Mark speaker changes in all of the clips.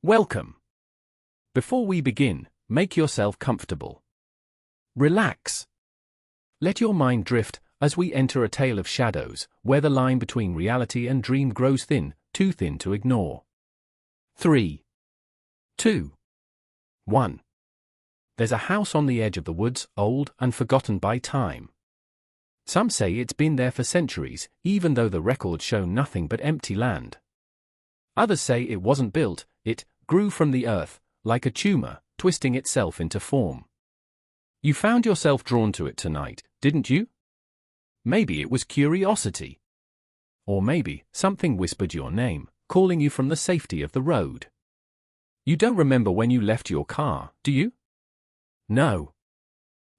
Speaker 1: Welcome. Before we begin, make yourself comfortable. Relax. Let your mind drift as we enter a tale of shadows, where the line between reality and dream grows thin, too thin to ignore. 3, 2, 1. There's a house on the edge of the woods, old and forgotten by time. Some say it's been there for centuries, even though the records show nothing but empty land. Others say it wasn't built, it grew from the earth, like a tumor, twisting itself into form. You found yourself drawn to it tonight, didn't you? Maybe it was curiosity. Or maybe something whispered your name, calling you from the safety of the road. You don't remember when you left your car, do you? No.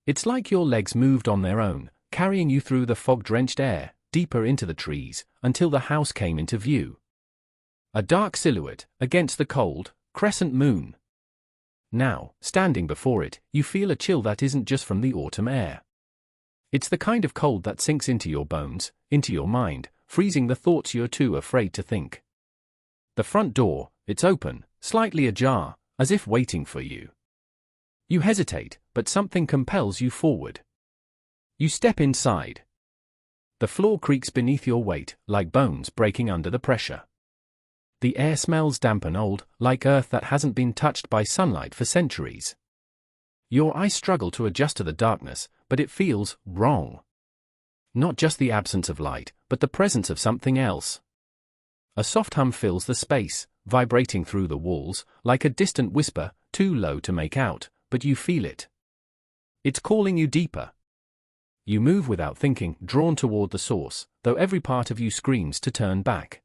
Speaker 1: It's like your legs moved on their own, carrying you through the fog-drenched air, deeper into the trees, until the house came into view. A dark silhouette against the cold, crescent moon. Now, standing before it, you feel a chill that isn't just from the autumn air. It's the kind of cold that sinks into your bones, into your mind, freezing the thoughts you're too afraid to think. The front door, it's open, slightly ajar, as if waiting for you. You hesitate, but something compels you forward. You step inside. The floor creaks beneath your weight, like bones breaking under the pressure. The air smells damp and old, like earth that hasn't been touched by sunlight for centuries. Your eyes struggle to adjust to the darkness, but it feels wrong. Not just the absence of light, but the presence of something else. A soft hum fills the space, vibrating through the walls, like a distant whisper, too low to make out, but you feel it. It's calling you deeper. You move without thinking, drawn toward the source, though every part of you screams to turn back.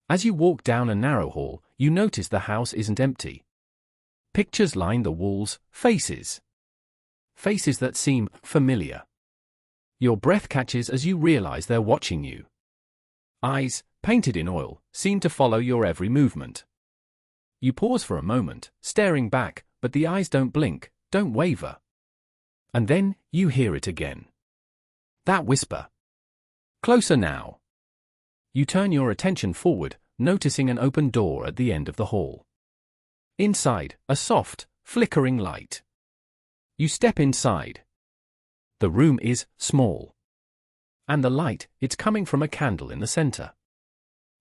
Speaker 1: As you walk down a narrow hall, you notice the house isn't empty. Pictures line the walls, faces. Faces that seem familiar. Your breath catches as you realize they're watching you. Eyes, painted in oil, seem to follow your every movement. You pause for a moment, staring back, but the eyes don't blink, don't waver. And then, you hear it again. That whisper. Closer now. You turn your attention forward, noticing an open door at the end of the hall. Inside, a soft, flickering light. You step inside. The room is small. And the light, it's coming from a candle in the center.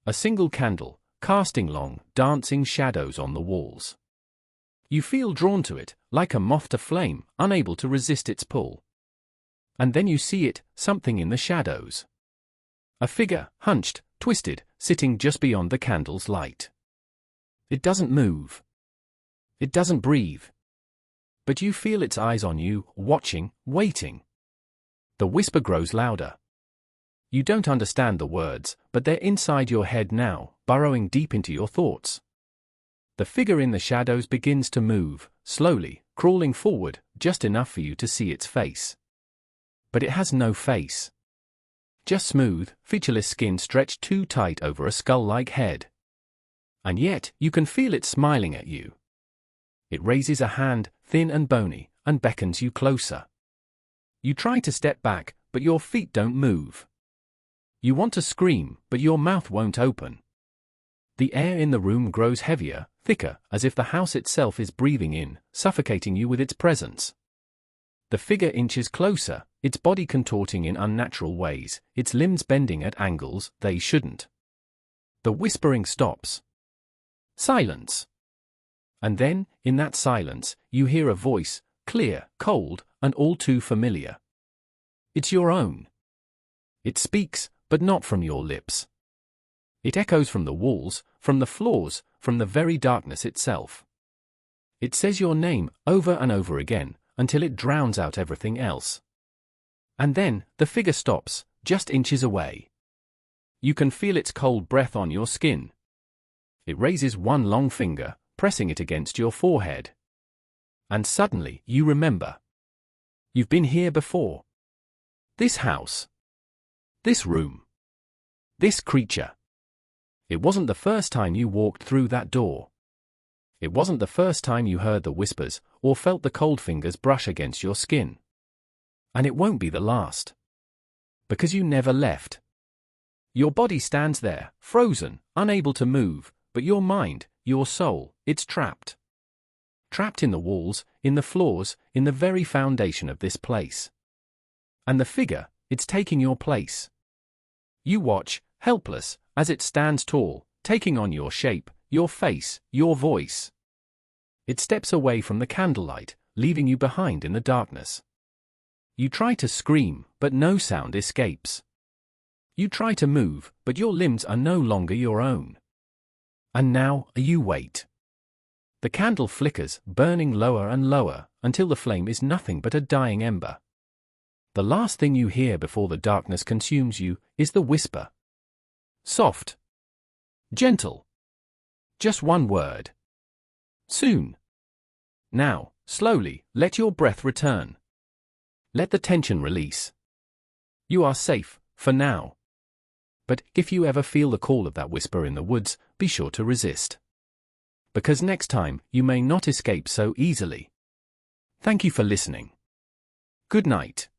Speaker 1: A single candle, casting long, dancing shadows on the walls. You feel drawn to it, like a moth to flame, unable to resist its pull. And then you see it, something in the shadows. A figure, hunched, twisted, sitting just beyond the candle's light. It doesn't move. It doesn't breathe. But you feel its eyes on you, watching, waiting. The whisper grows louder. You don't understand the words, but they're inside your head now, burrowing deep into your thoughts. The figure in the shadows begins to move, slowly, crawling forward, just enough for you to see its face. But it has no face. Just smooth, featureless skin stretched too tight over a skull-like head. And yet, you can feel it smiling at you. It raises a hand, thin and bony, and beckons you closer. You try to step back, but your feet don't move. You want to scream, but your mouth won't open. The air in the room grows heavier, thicker, as if the house itself is breathing in, suffocating you with its presence. The figure inches closer, its body contorting in unnatural ways, its limbs bending at angles they shouldn't. The whispering stops. Silence. And then, in that silence, you hear a voice, clear, cold, and all too familiar. It's your own. It speaks, but not from your lips. It echoes from the walls, from the floors, from the very darkness itself. It says your name over and over again, until it drowns out everything else. And then, the figure stops, just inches away. You can feel its cold breath on your skin. It raises one long finger, pressing it against your forehead. And suddenly, you remember. You've been here before. This house. This room. This creature. It wasn't the first time you walked through that door. It wasn't the first time you heard the whispers, or felt the cold fingers brush against your skin. And it won't be the last. Because you never left. Your body stands there, frozen, unable to move, but your mind, your soul, it's trapped. Trapped in the walls, in the floors, in the very foundation of this place. And the figure, it's taking your place. You watch, helpless, as it stands tall, taking on your shape, your face, your voice. It steps away from the candlelight, leaving you behind in the darkness. You try to scream, but no sound escapes. You try to move, but your limbs are no longer your own. And now, you wait. The candle flickers, burning lower and lower, until the flame is nothing but a dying ember. The last thing you hear before the darkness consumes you is the whisper. Soft. Gentle. Just one word. Soon. Now, slowly, let your breath return. Let the tension release. You are safe, for now. But if you ever feel the call of that whisper in the woods, be sure to resist. Because next time, you may not escape so easily. Thank you for listening. Good night.